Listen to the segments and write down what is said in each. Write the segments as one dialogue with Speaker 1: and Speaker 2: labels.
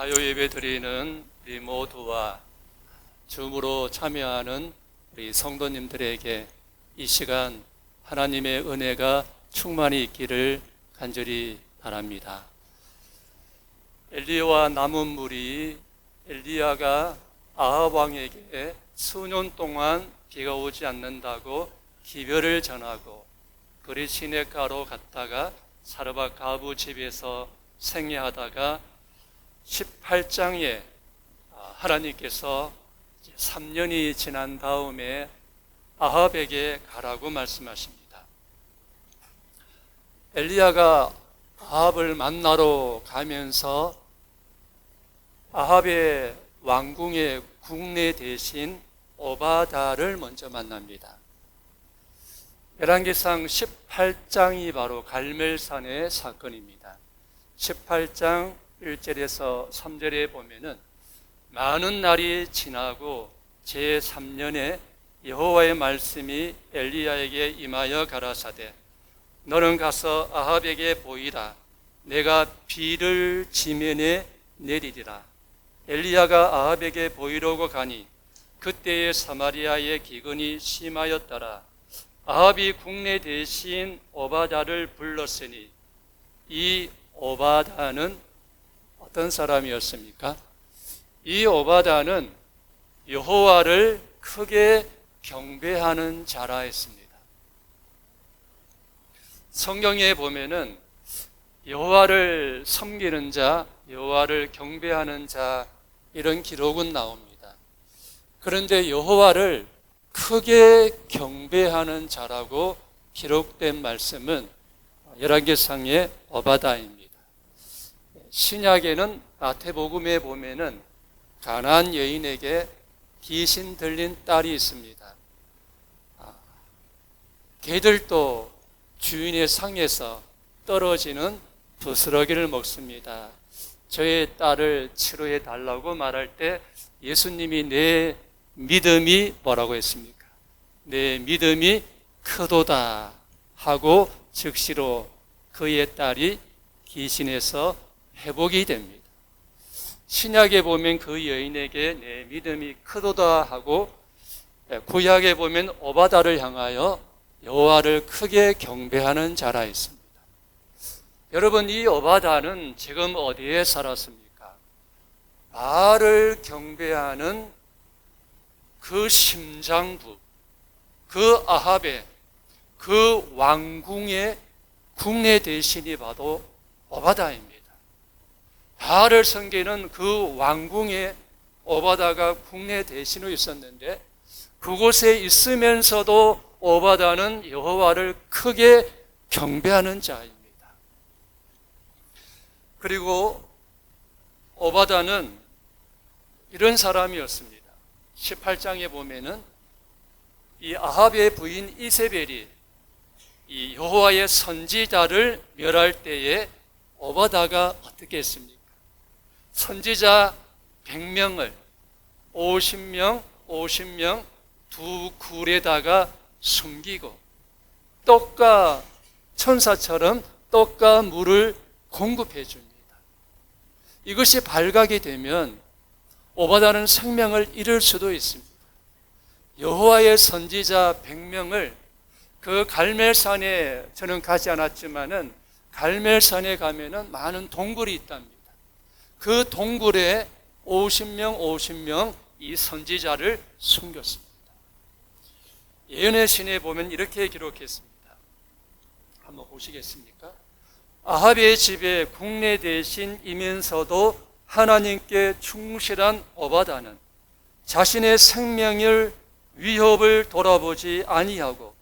Speaker 1: 가요 예배 드리는 우리 모두와 줌으로 참여하는 우리 성도님들에게 이 시간 하나님의 은혜가 충만히 있기를 간절히 바랍니다. 엘리야와 남은 물이 엘리야가 아합 왕에게 수년 동안 비가 오지 않는다고 기별을 전하고 그리 시냇가로 갔다가 사르밧 가부 집에서 생애하다가 18장에 하나님께서 3년이 지난 다음에 아합에게 가라고 말씀하십니다. 엘리야가 아합을 만나러 가면서 아합의 왕궁의 국내 대신 오바다를 먼저 만납니다. 열왕기상 18장이 바로 갈멜산의 사건입니다. 18장 1절에서 3절에 보면은 많은 날이 지나고 제3년에 여호와의 말씀이 엘리야에게 임하여 가라사대 너는 가서 아합에게 보이라 내가 비를 지면에 내리리라. 엘리야가 아합에게 보이려고 가니 그때의 사마리아의 기근이 심하였더라. 아합이 국내 대신 오바다를 불렀으니 이 오바다는 어떤 사람이었습니까? 이 오바다는 여호와를 크게 경배하는 자라 했습니다. 성경에 보면은 여호와를 섬기는 자, 여호와를 경배하는 자 이런 기록은 나옵니다. 그런데 여호와를 크게 경배하는 자라고 기록된 말씀은 열왕기상의 오바다입니다. 신약에는 마태복음에 보면은 가나안 여인에게 귀신 들린 딸이 있습니다. 개들도 주인의 상에서 떨어지는 부스러기를 먹습니다. 저의 딸을 치료해 달라고 말할 때 예수님이 내 믿음이 뭐라고 했습니까? 내 믿음이 크도다 하고 즉시로 그의 딸이 귀신에서 회복이 됩니다. 신약에 보면 그 여인에게 내 믿음이 크도다 하고 구약에 보면 오바다를 향하여 여호와를 크게 경배하는 자라 했습니다. 여러분, 이 오바다는 지금 어디에 살았습니까? 바알을 경배하는 그 심장부, 그 아합의 그 왕궁의 국내 대신이 바로 오바다입니다. 바알을 섬기는 그 왕궁에 오바다가 국내 대신으로 있었는데 그곳에 있으면서도 오바다는 여호와를 크게 경배하는 자입니다. 그리고 오바다는 이런 사람이었습니다. 18장에 보면은 이 아합의 부인 이세벨이 이 여호와의 선지자를 멸할 때에 오바다가 어떻게 했습니까? 선지자 100명을 50명 두 굴에다가 숨기고 떡과 천사처럼 떡과 물을 공급해 줍니다. 이것이 발각이 되면 오바다는 생명을 잃을 수도 있습니다. 여호와의 선지자 100명을 그 갈멜산에 저는 가지 않았지만은 갈멜산에 가면은 많은 동굴이 있답니다. 그 동굴에 50명 이 선지자를 숨겼습니다. 예언의 신에 보면 이렇게 기록했습니다. 한번 보시겠습니까? 아합의 집에 국내 대신이면서도 하나님께 충실한 오바다는 자신의 생명을 위협을 돌아보지 아니하고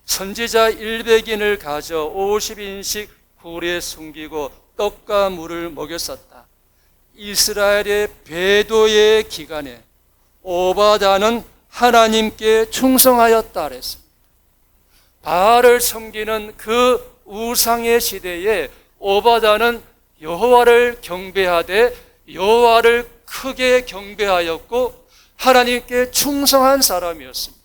Speaker 1: 선지자 100인을 가져 50인씩 굴에 숨기고 떡과 물을 먹였었다. 이스라엘의 배도의 기간에 오바다는 하나님께 충성하였다 그랬습니다. 바알을 섬기는 그 우상의 시대에 오바다는 여호와를 경배하되 여호와를 크게 경배하였고 하나님께 충성한 사람이었습니다.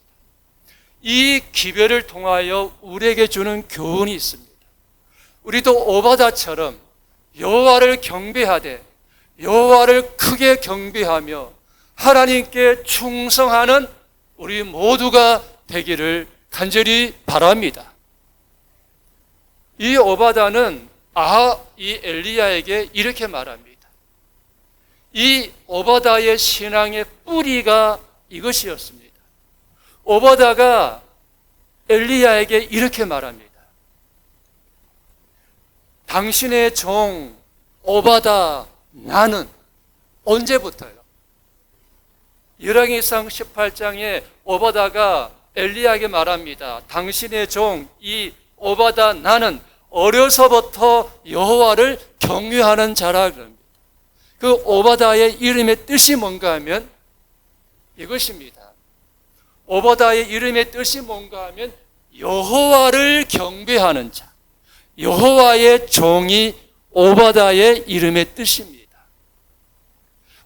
Speaker 1: 이 기별을 통하여 우리에게 주는 교훈이 있습니다. 우리도 오바다처럼 여호와를 경배하되 여호와를 크게 경배하며 하나님께 충성하는 우리 모두가 되기를 간절히 바랍니다. 이 오바다는 이 엘리야에게 이렇게 말합니다. 이 오바다의 신앙의 뿌리가 이것이었습니다. 오바다가 엘리야에게 이렇게 말합니다. 당신의 종 오바다 나는 언제부터요? 열왕기상 18장에 오바다가 엘리야에게 말합니다. 당신의 종 이 오바다 나는 어려서부터 여호와를 경외하는 자라 그럽니다. 그 오바다의 이름의 뜻이 뭔가 하면 이것입니다. 오바다의 이름의 뜻이 뭔가 하면 여호와를 경배하는 자, 여호와의 종이 오바다의 이름의 뜻입니다.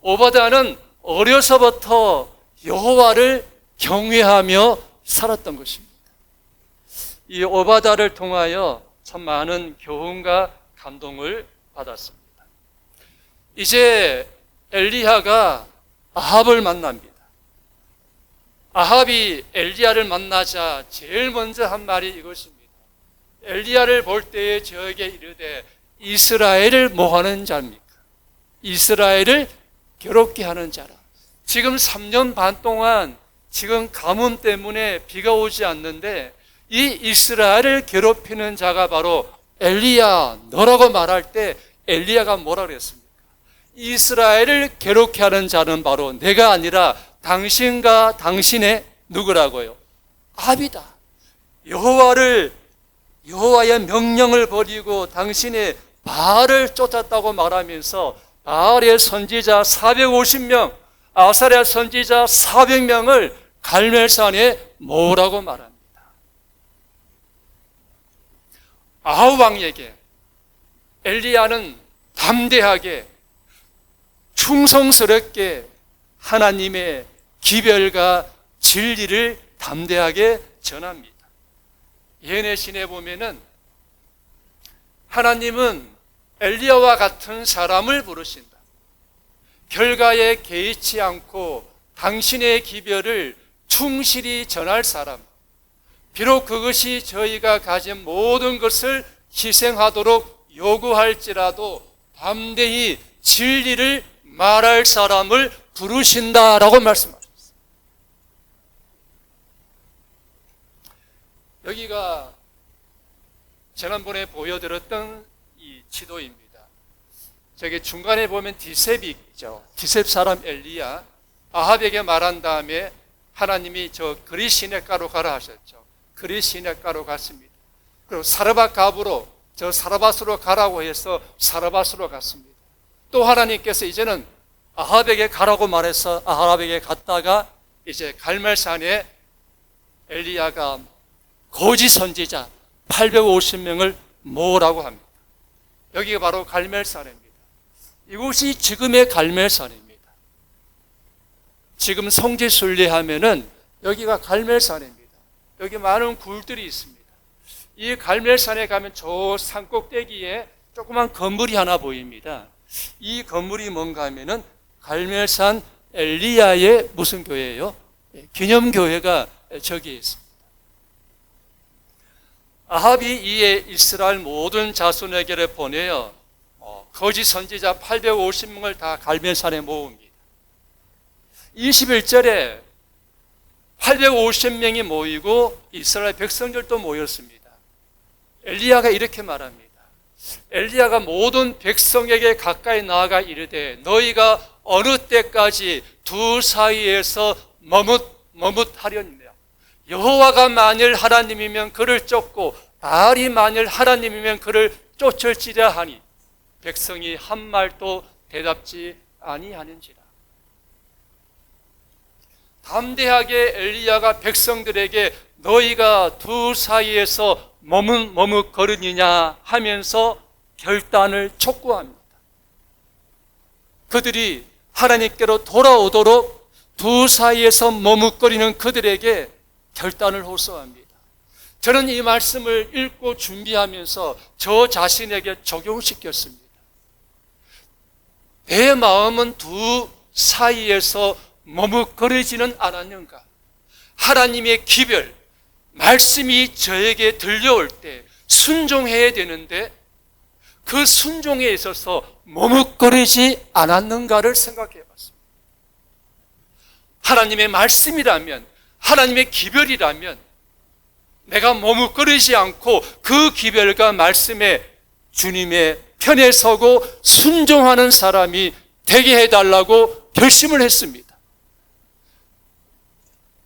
Speaker 1: 오바다는 어려서부터 여호와를 경외하며 살았던 것입니다. 이 오바다를 통하여 참 많은 교훈과 감동을 받았습니다. 이제 엘리야가 아합을 만납니다. 아합이 엘리야를 만나자 제일 먼저 한 말이 이것입니다. 엘리야를 볼 때에 저에게 이르되 이스라엘을 뭐하는 자입니까? 이스라엘을 괴롭게 하는 자라. 지금 3년 반 동안 지금 가뭄 때문에 비가 오지 않는데 이 이스라엘을 괴롭히는 자가 바로 엘리야 너라고 말할 때 엘리야가 뭐라 그랬습니까? 이스라엘을 괴롭게 하는 자는 바로 내가 아니라 당신과 당신의 누구라고요? 아합이다. 여호와의 명령을 버리고 당신의 바알을 쫓았다고 말하면서 바알의 선지자 450명, 아사랴 선지자 400명을 갈멜산에 모으라고 말합니다. 아합 왕에게 엘리야는 담대하게 충성스럽게 하나님의 기별과 진리를 담대하게 전합니다. 예언의 신에 보면은 하나님은 엘리야와 같은 사람을 부르신다. 결과에 개의치 않고 당신의 기별을 충실히 전할 사람. 비록 그것이 저희가 가진 모든 것을 희생하도록 요구할지라도 담대히 진리를 말할 사람을 부르신다라고 말씀하셨어요. 여기가 지난번에 보여드렸던 이 지도입니다. 저기 중간에 보면 디셉이 있죠. 디셉 사람 엘리야 아합에게 말한 다음에 하나님이 저 그리 시냇가로 가라 하셨죠. 그리 시냇가로 갔습니다. 그리고 사르밧 갑으로 저 사르밧으로 가라고 해서 사르밧으로 갔습니다. 또 하나님께서 이제는 아합에게 가라고 말해서 아합에게 갔다가 이제 갈멜산에 엘리야가 거짓 선지자 850명을 모으라고 합니다. 여기가 바로 갈멜산입니다. 이곳이 지금의 갈멜산입니다. 지금 성지순례 하면은 여기가 갈멜산입니다. 여기 많은 굴들이 있습니다. 이 갈멜산에 가면 저 산 꼭대기에 조그만 건물이 하나 보입니다. 이 건물이 뭔가 하면은 갈멜산 엘리야의 무슨 교회예요? 기념교회가 저기에 있습니다. 아합이 이에 이스라엘 모든 자손에게를 보내어 거짓 선지자 850명을 다 갈멜산에 모읍니다. 21절에 850명이 모이고 이스라엘 백성들도 모였습니다. 엘리야가 이렇게 말합니다. 엘리야가 모든 백성에게 가까이 나아가 이르되 너희가 어느 때까지 둘 사이에서 머뭇하려느냐. 여호와가 만일 하나님이면 그를 쫓고 바알이 만일 하나님이면 그를 쫓을지라 하니 백성이 한 말도 대답지 아니하는지라. 담대하게 엘리야가 백성들에게 너희가 두 사이에서 머뭇거리느냐 하면서 결단을 촉구합니다. 그들이 하나님께로 돌아오도록 두 사이에서 머뭇거리는 그들에게 결단을 호소합니다. 저는 이 말씀을 읽고 준비하면서 저 자신에게 적용시켰습니다. 내 마음은 두 사이에서 머뭇거리지는 않았는가? 하나님의 기별, 말씀이 저에게 들려올 때 순종해야 되는데 그 순종에 있어서 머뭇거리지 않았는가를 생각해 봤습니다. 하나님의 말씀이라면, 하나님의 기별이라면 내가 머뭇거리지 않고 그 기별과 말씀에 주님의 편에 서고 순종하는 사람이 되게 해달라고 결심을 했습니다.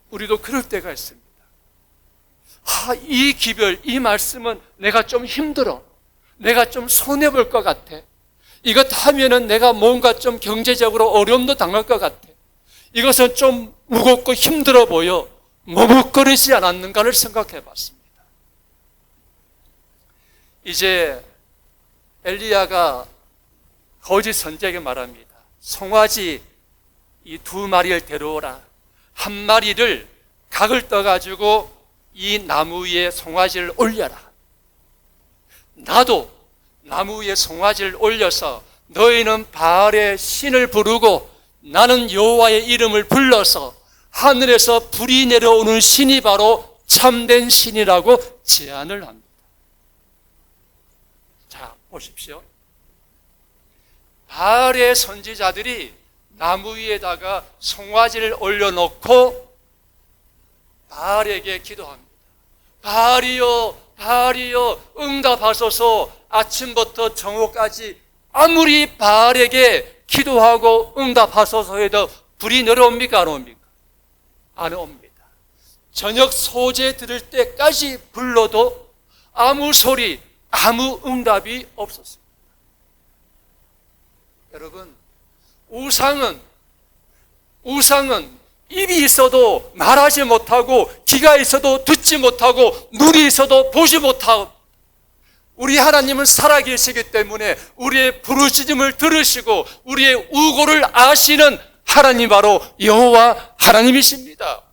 Speaker 1: 우리도 그럴 때가 있습니다. 이 기별, 이 말씀은 내가 좀 힘들어. 내가 좀 손해볼 것 같아. 이것 하면은 내가 뭔가 좀 경제적으로 어려움도 당할 것 같아. 이것은 좀 무겁고 힘들어 보여. 머뭇거리지 않았는가를 생각해 봤습니다. 이제 엘리야가 거짓 선지자에게 말합니다. 송아지 이 2마리를 데려오라. 한 마리를 각을 떠가지고 이 나무 위에 송아지를 올려라. 나도 나무 위에 송아지를 올려서 너희는 바알의 신을 부르고 나는 여호와의 이름을 불러서 하늘에서 불이 내려오는 신이 바로 참된 신이라고 제안을 합니다. 자, 보십시오. 바알의 선지자들이 나무 위에다가 송아지를 올려놓고 바알에게 기도합니다. 바알이여, 바알이여, 응답하소서. 아침부터 정오까지 아무리 바알에게 기도하고 응답하소서 해도 불이 내려옵니까? 안 옵니까? 안 옵니다. 저녁 소재 들을 때까지 불러도 아무 소리, 아무 응답이 없었습니다. 여러분, 우상은 입이 있어도 말하지 못하고 귀가 있어도 듣지 못하고 눈이 있어도 보지 못하고, 우리 하나님은 살아계시기 때문에 우리의 부르짖음을 들으시고 우리의 우고를 아시는 하나님, 바로 여호와 하나님이십니다.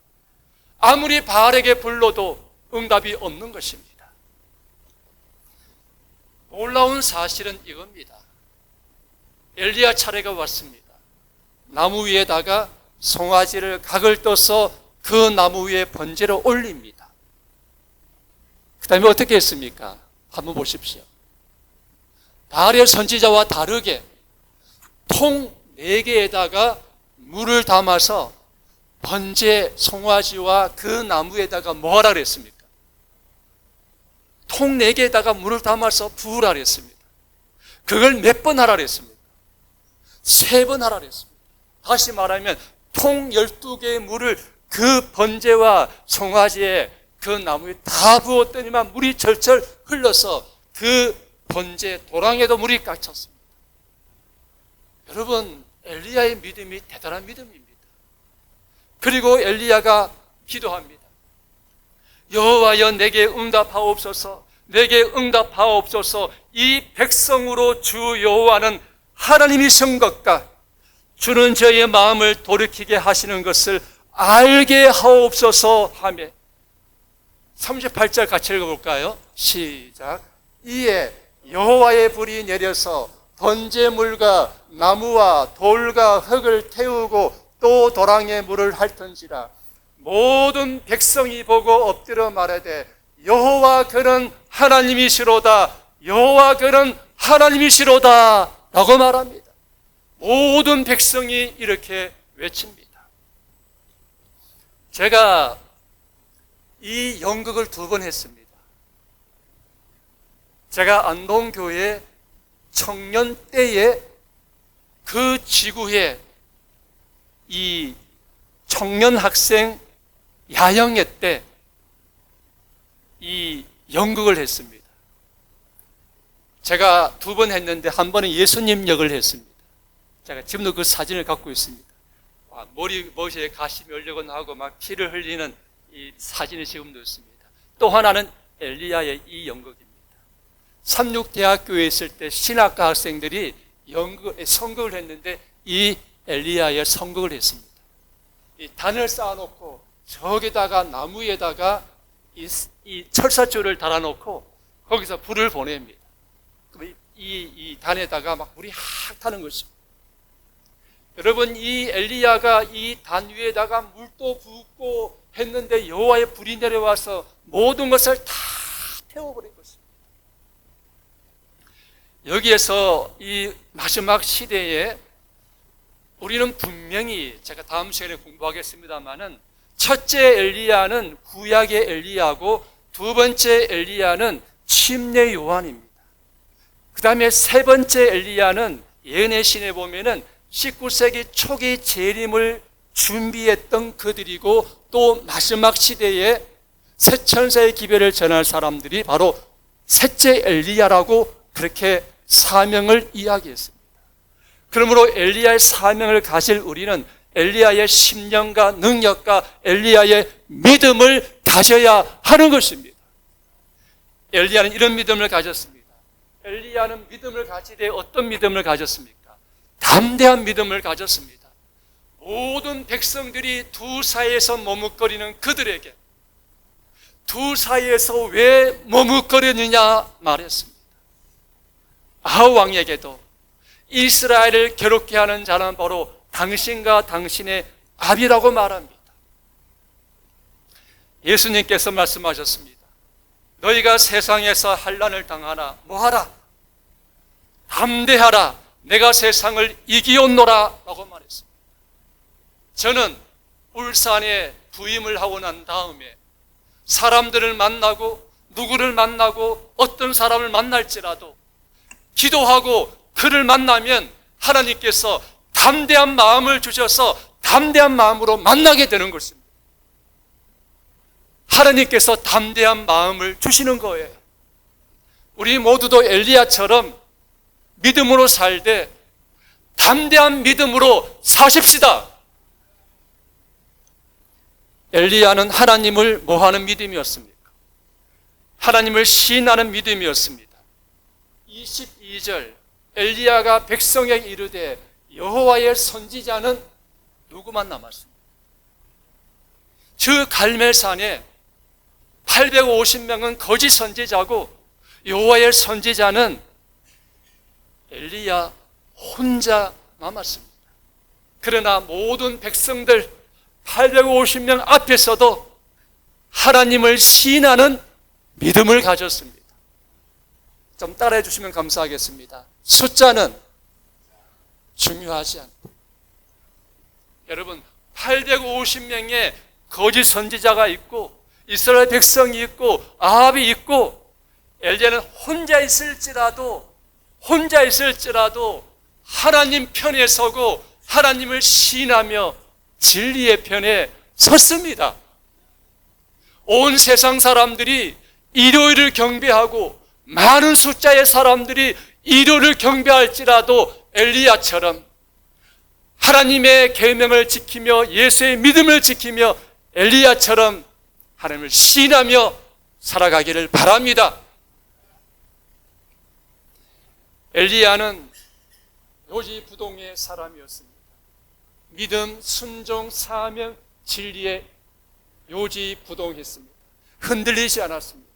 Speaker 1: 아무리 바알에게 불러도 응답이 없는 것입니다. 놀라운 사실은 이겁니다. 엘리야 차례가 왔습니다. 나무 위에다가 송아지를 각을 떠서 그 나무 위에 번제를 올립니다. 그 다음에 어떻게 했습니까? 한번 보십시오. 바알의 선지자와 다르게 통 4개에다가 물을 담아서 번제 송아지와 그 나무에다가 뭐 하라 그랬습니까? 통 4개에다가 물을 담아서 부으라 그랬습니다. 그걸 몇 번 하라 그랬습니까? 3번 하라 그랬습니다. 다시 말하면 통 12개의 물을 그 번제와 송아지에 그 나무에 다 부었더니만 물이 절절 흘러서 그 번제 도랑에도 물이 깎였습니다. 여러분, 엘리야의 믿음이 대단한 믿음입니다. 그리고 엘리야가 기도합니다. 여호와여, 내게 응답하옵소서, 내게 응답하옵소서. 이 백성으로 주 여호와는 하나님이신 것과 주는 저의 마음을 돌이키게 하시는 것을 알게 하옵소서 하며, 38절 같이 읽어볼까요? 시작. 이에 여호와의 불이 내려서 번제물과 나무와 돌과 흙을 태우고 또 도랑에 물을 핥은지라. 모든 백성이 보고 엎드려 말하되 여호와 그는 하나님이시로다, 여호와 그는 하나님이시로다 라고 말합니다. 모든 백성이 이렇게 외칩니다. 제가 이 연극을 2번 했습니다. 제가 안동교회 청년 때에 그 지구에 이 청년 학생 야영회 때 이 연극을 했습니다. 제가 2번 했는데 한 번은 예수님 역을 했습니다. 제가 지금도 그 사진을 갖고 있습니다. 머리에 가심이 얼려고 막 피를 흘리는 이 사진이 지금도 있습니다. 또 하나는 엘리야의 이 연극입니다. 삼육대학교에 있을 때 신학과 학생들이 선극을 했는데 이 엘리야의 선극을 했습니다. 이 단을 쌓아놓고 저기다가 나무에다가 이 철사줄을 달아놓고 거기서 불을 보냅니다. 그럼 이 단에다가 막 불이 확 타는 것입니다. 여러분, 이 엘리야가 이 단 위에다가 물도 붓고 했는데 여호와의 불이 내려와서 모든 것을 다 태워버린 것입니다. 여기에서 이 마지막 시대에 우리는 분명히, 제가 다음 시간에 공부하겠습니다마는, 첫째 엘리야는 구약의 엘리야고 두 번째 엘리야는 침례 요한입니다. 그 다음에 세 번째 엘리야는 예언의 신에 보면은 19세기 초기 재림을 준비했던 그들이고, 또 마지막 시대에 새 천사의 기별을 전할 사람들이 바로 셋째 엘리야라고 그렇게 사명을 이야기했습니다. 그러므로 엘리야의 사명을 가질 우리는 엘리야의 심령과 능력과 엘리야의 믿음을 가져야 하는 것입니다. 엘리야는 이런 믿음을 가졌습니다. 엘리야는 믿음을 가지되 어떤 믿음을 가졌습니까? 담대한 믿음을 가졌습니다. 모든 백성들이 두 사이에서 머뭇거리는 그들에게 두 사이에서 왜 머뭇거리느냐 말했습니다. 아합 왕에게도 이스라엘을 괴롭게 하는 자는 바로 당신과 당신의 아비라고 말합니다. 예수님께서 말씀하셨습니다. 너희가 세상에서 환난을 당하나 뭐하라? 담대하라. 내가 세상을 이기었노라 라고 말했습니다. 저는 울산에 부임을 하고 난 다음에 사람들을 만나고 누구를 만나고 어떤 사람을 만날지라도 기도하고 그를 만나면 하나님께서 담대한 마음을 주셔서 담대한 마음으로 만나게 되는 것입니다. 하나님께서 담대한 마음을 주시는 거예요. 우리 모두도 엘리야처럼 믿음으로 살되 담대한 믿음으로 사십시다. 엘리야는 하나님을 뭐하는 믿음이었습니까? 하나님을 시인하는 믿음이었습니다. 22절 엘리야가 백성에게 이르되 여호와의 선지자는 누구만 남았습니까? 저 갈멜산에 850명은 거짓 선지자고 여호와의 선지자는 엘리야 혼자 남았습니다. 그러나 모든 백성들 850명 앞에서도 하나님을 시인하는 믿음을 가졌습니다. 좀 따라해 주시면 감사하겠습니다. 숫자는 중요하지 않다. 여러분, 850명의 거짓 선지자가 있고 이스라엘 백성이 있고 아합이 있고 엘리야는 혼자 있을지라도 하나님 편에 서고 하나님을 시인하며 진리의 편에 섰습니다. 온 세상 사람들이 일요일을 경배하고 많은 숫자의 사람들이 일요일을 경배할지라도 엘리야처럼 하나님의 계명을 지키며 예수의 믿음을 지키며 엘리야처럼 하나님을 시인하며 살아가기를 바랍니다. 엘리야는 요지부동의 사람이었습니다. 믿음, 순종, 사명, 진리에 요지부동했습니다. 흔들리지 않았습니다.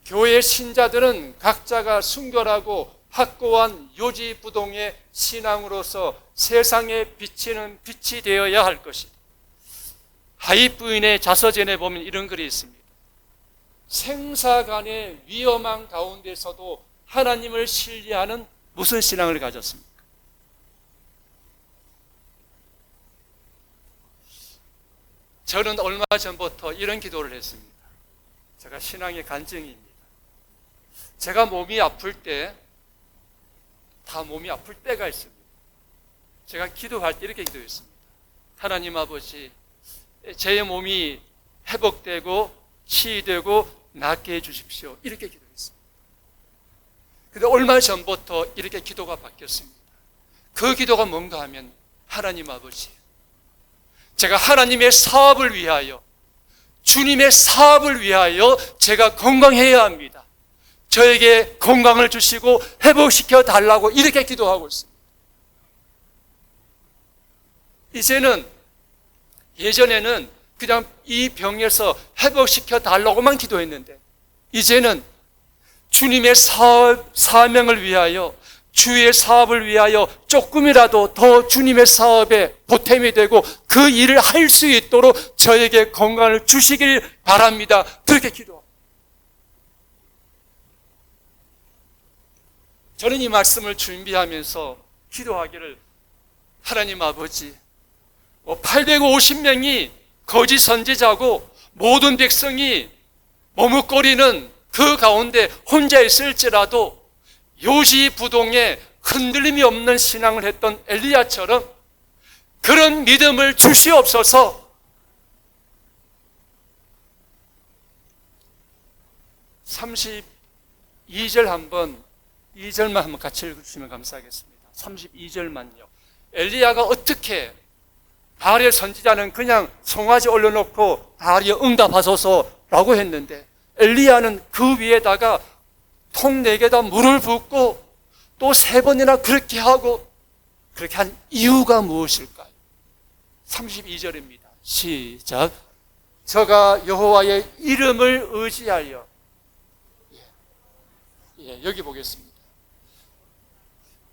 Speaker 1: 교회 신자들은 각자가 순결하고 확고한 요지부동의 신앙으로서 세상에 비치는 빛이 되어야 할 것이다. 하입 부인의 자서전에 보면 이런 글이 있습니다. 생사간의 위험한 가운데서도 하나님을 신뢰하는 무슨 신앙을 가졌습니까? 저는 얼마 전부터 이런 기도를 했습니다. 제가 신앙의 간증입니다. 제가 몸이 아플 때, 다 몸이 아플 때가 있습니다. 제가 기도할 때 이렇게 기도했습니다. 하나님 아버지, 제 몸이 회복되고 치유되고 낫게 해주십시오. 이렇게 기도했습니다. 그런데 얼마 전부터 이렇게 기도가 바뀌었습니다. 그 기도가 뭔가 하면, 하나님 아버지, 제가 하나님의 사업을 위하여, 주님의 사업을 위하여 제가 건강해야 합니다. 저에게 건강을 주시고 회복시켜 달라고 이렇게 기도하고 있습니다. 이제는, 예전에는 그냥 이 병에서 회복시켜 달라고만 기도했는데 이제는 주님의 사명을 위하여 주의 사업을 위하여 조금이라도 더 주님의 사업에 보탬이 되고 그 일을 할 수 있도록 저에게 건강을 주시길 바랍니다. 그렇게 기도합니다. 저는 이 말씀을 준비하면서 기도하기를, 하나님 아버지, 850명이 거짓 선지자고 모든 백성이 머뭇거리는 그 가운데 혼자 있을지라도 요지부동에 흔들림이 없는 신앙을 했던 엘리야처럼 그런 믿음을 주시옵소서. 32절 한번, 2절만 한번 같이 읽으시면 감사하겠습니다. 32절만요. 엘리야가 어떻게, 바알의 선지자는 그냥 송아지 올려놓고 바알이 응답하소서라고 했는데 엘리야는 그 위에다가 통 4개다 물을 붓고 또 3번이나 그렇게 하고, 그렇게 한 이유가 무엇일까요? 32절입니다. 시작. 저가 여호와의 이름을 의지하여, 여기 보겠습니다.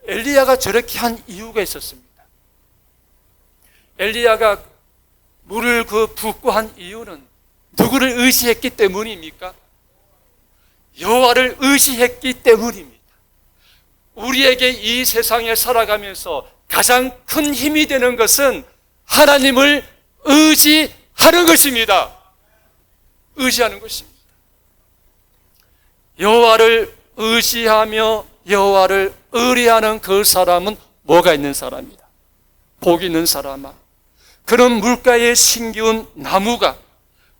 Speaker 1: 엘리야가 저렇게 한 이유가 있었습니다. 엘리야가 물을 붓고 한 이유는 누구를 의지했기 때문입니까? 여호와를 의지했기 때문입니다. 우리에게 이 세상에 살아가면서 가장 큰 힘이 되는 것은 하나님을 의지하는 것입니다. 의지하는 것입니다. 여호와를 의지하며 여호와를 의뢰하는 그 사람은 뭐가 있는 사람이다. 복 있는 사람아, 그런 물가에 심기운 나무가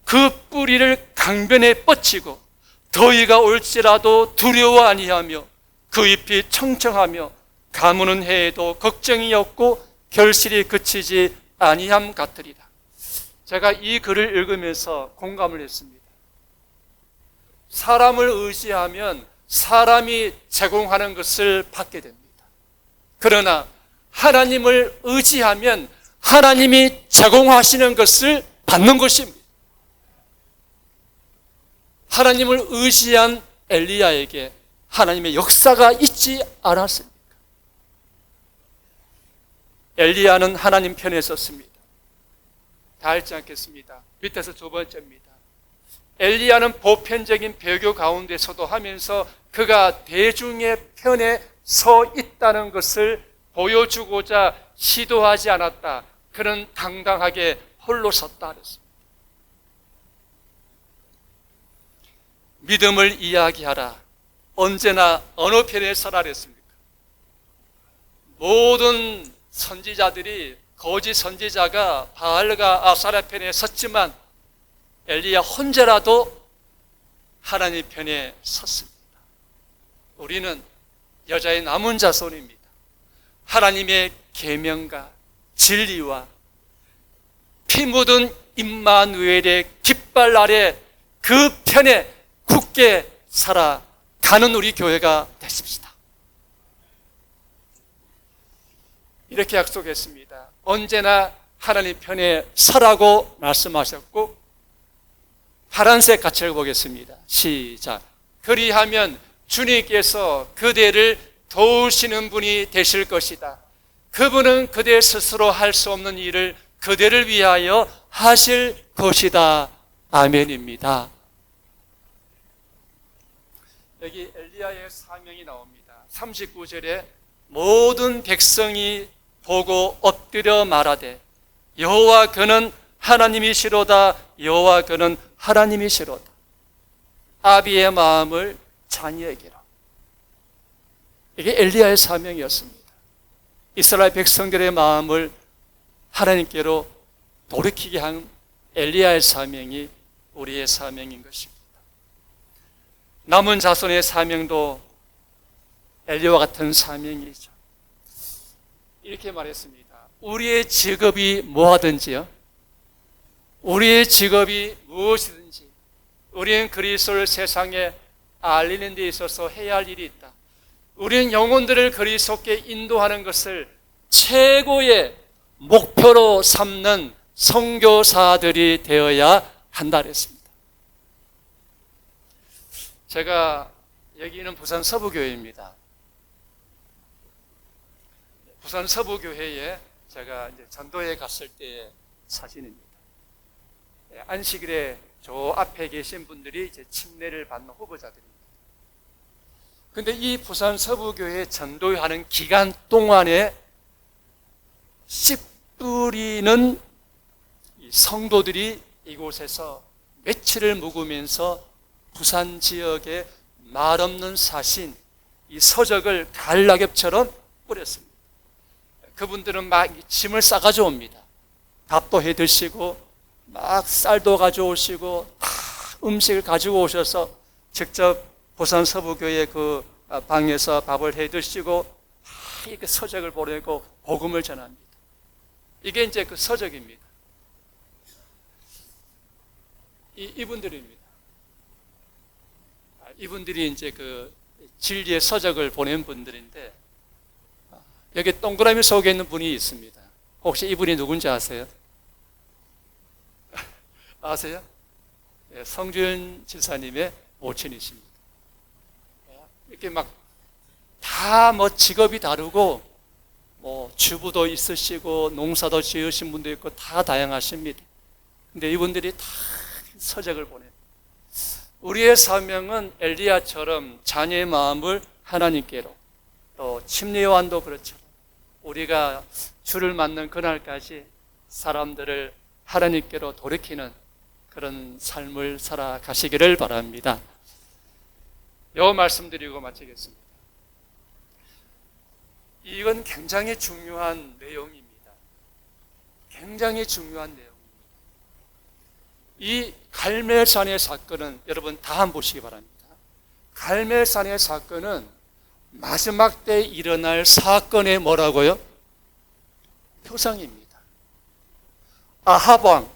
Speaker 1: 그 뿌리를 강변에 뻗치고 더위가 올지라도 두려워 아니하며 그 잎이 청청하며 가무는 해에도 걱정이 없고 결실이 그치지 아니함 같으리라. 제가 이 글을 읽으면서 공감을 했습니다. 사람을 의지하면 사람이 제공하는 것을 받게 됩니다. 그러나 하나님을 의지하면 하나님이 제공하시는 것을 받는 것입니다. 하나님을 의지한 엘리야에게 하나님의 역사가 있지 않았습니까? 엘리야는 하나님 편에 섰습니다. 다 읽지 않겠습니다. 밑에서 2번째입니다. 엘리야는 보편적인 배교 가운데서도 하면서 그가 대중의 편에 서 있다는 것을 보여주고자 시도하지 않았다. 그는 당당하게 홀로 섰다 그랬습니다. 믿음을 이야기하라. 언제나 어느 편에 서라 그랬습니까? 모든 선지자들이, 거짓 선지자가 바알과 아사랴 편에 섰지만 엘리야 혼자라도 하나님 편에 섰습니다. 우리는 여자의 남은 자손입니다. 하나님의 계명과 진리와 피 묻은 임마누엘의 깃발 아래 그 편에 굳게 살아가는 우리 교회가 되십시다. 이렇게 약속했습니다. 언제나 하나님 편에 서라고 말씀하셨고, 파란색 같이 읽어보겠습니다. 시작. 그리하면 주님께서 그대를 도우시는 분이 되실 것이다. 그분은 그대 스스로 할 수 없는 일을 그대를 위하여 하실 것이다. 아멘입니다. 여기 엘리야의 사명이 나옵니다. 39절에 모든 백성이 보고 엎드려 말하되 여호와 그는 하나님이시로다. 여호와 그는 하나님이시로다. 아비의 마음을 자녀에게로. 이게 엘리야의 사명이었습니다. 이스라엘 백성들의 마음을 하나님께로 돌이키게 한 엘리야의 사명이 우리의 사명인 것입니다. 남은 자손의 사명도 엘리야와 같은 사명이죠. 이렇게 말했습니다. 우리의 직업이 뭐하든지요, 우리의 직업이 무엇이든지 우리는 그리스도를 세상에 알리는 데 있어서 해야 할 일이 있다. 우리는 영혼들을 그리스도께 인도하는 것을 최고의 목표로 삼는 선교사들이 되어야 한다 그랬습니다. 제가 여기는 부산 서부교회입니다. 부산 서부교회에 제가 이제 전도에 갔을 때의 사진입니다. 안식일에 저 앞에 계신 분들이 이제 침례를 받는 후보자들입니다. 근데 이 부산 서부교회 전도하는 기간 동안에 씨 뿌리는 성도들이 이곳에서 며칠을 묵으면서 부산 지역의 말 없는 사신, 이 서적을 갈락엽처럼 뿌렸습니다. 그분들은 막 짐을 싸가지고 옵니다. 밥도 해 드시고 막 쌀도 가져오시고 다 음식을 가지고 오셔서 직접 부산 서부교회 그 방에서 밥을 해 드시고 이렇게 서적을 보내고 복음을 전합니다. 이게 이제 그 서적입니다. 이분들입니다. 이분들이 이제 그 진리의 서적을 보낸 분들인데, 여기 동그라미 속에 있는 분이 있습니다. 혹시 이분이 누군지 아세요? 아세요? 네, 성준 지사님의 모친이십니다. 이렇게 막 다 뭐 직업이 다르고 뭐 주부도 있으시고 농사도 지으신 분도 있고 다 다양하십니다. 근데 이분들이 다 서적을 보내요. 우리의 사명은 엘리야처럼 자녀의 마음을 하나님께로, 또 침례 요한도 그렇죠. 우리가 주를 만난 그날까지 사람들을 하나님께로 돌이키는 그런 삶을 살아가시기를 바랍니다. 요 말씀드리고 마치겠습니다. 이건 굉장히 중요한 내용입니다. 굉장히 중요한 내용입니다. 이 갈멜산의 사건은 여러분 다 한번 보시기 바랍니다. 갈멜산의 사건은 마지막 때 일어날 사건의 뭐라고요? 표상입니다. 아합 왕,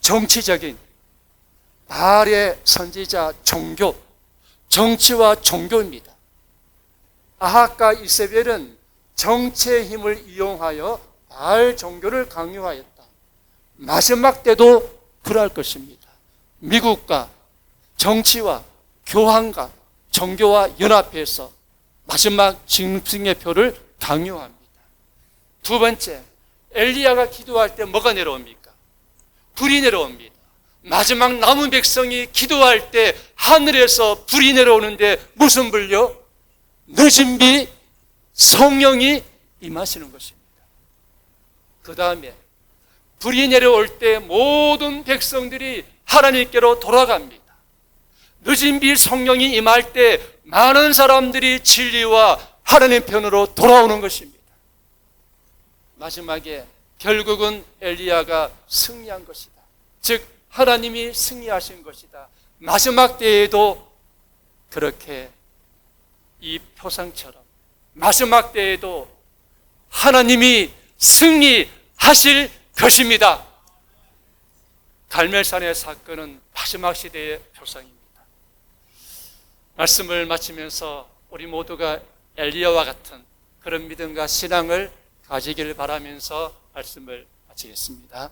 Speaker 1: 정치적인 바알의 선지자 종교, 정치와 종교입니다. 아합과 이세벨은 정치의 힘을 이용하여 바알 종교를 강요하였다. 마지막 때도 그럴 것입니다. 미국과 정치와 교황과 종교와 연합해서 마지막 짐승의 표를 강요합니다. 두 번째, 엘리야가 기도할 때 뭐가 내려옵니까? 불이 내려옵니다. 마지막 남은 백성이 기도할 때 하늘에서 불이 내려오는데 무슨 불요? 늦은 비 성령이 임하시는 것입니다. 그 다음에 불이 내려올 때 모든 백성들이 하나님께로 돌아갑니다. 늦은 비 성령이 임할 때 많은 사람들이 진리와 하나님 편으로 돌아오는 것입니다. 마지막에 결국은 엘리야가 승리한 것이다. 즉 하나님이 승리하신 것이다. 마지막 때에도 그렇게 이 표상처럼 마지막 때에도 하나님이 승리하실 것입니다. 갈멜산의 사건은 마지막 시대의 표상입니다. 말씀을 마치면서 우리 모두가 엘리야와 같은 그런 믿음과 신앙을 가지기를 바라면서 말씀을 마치겠습니다.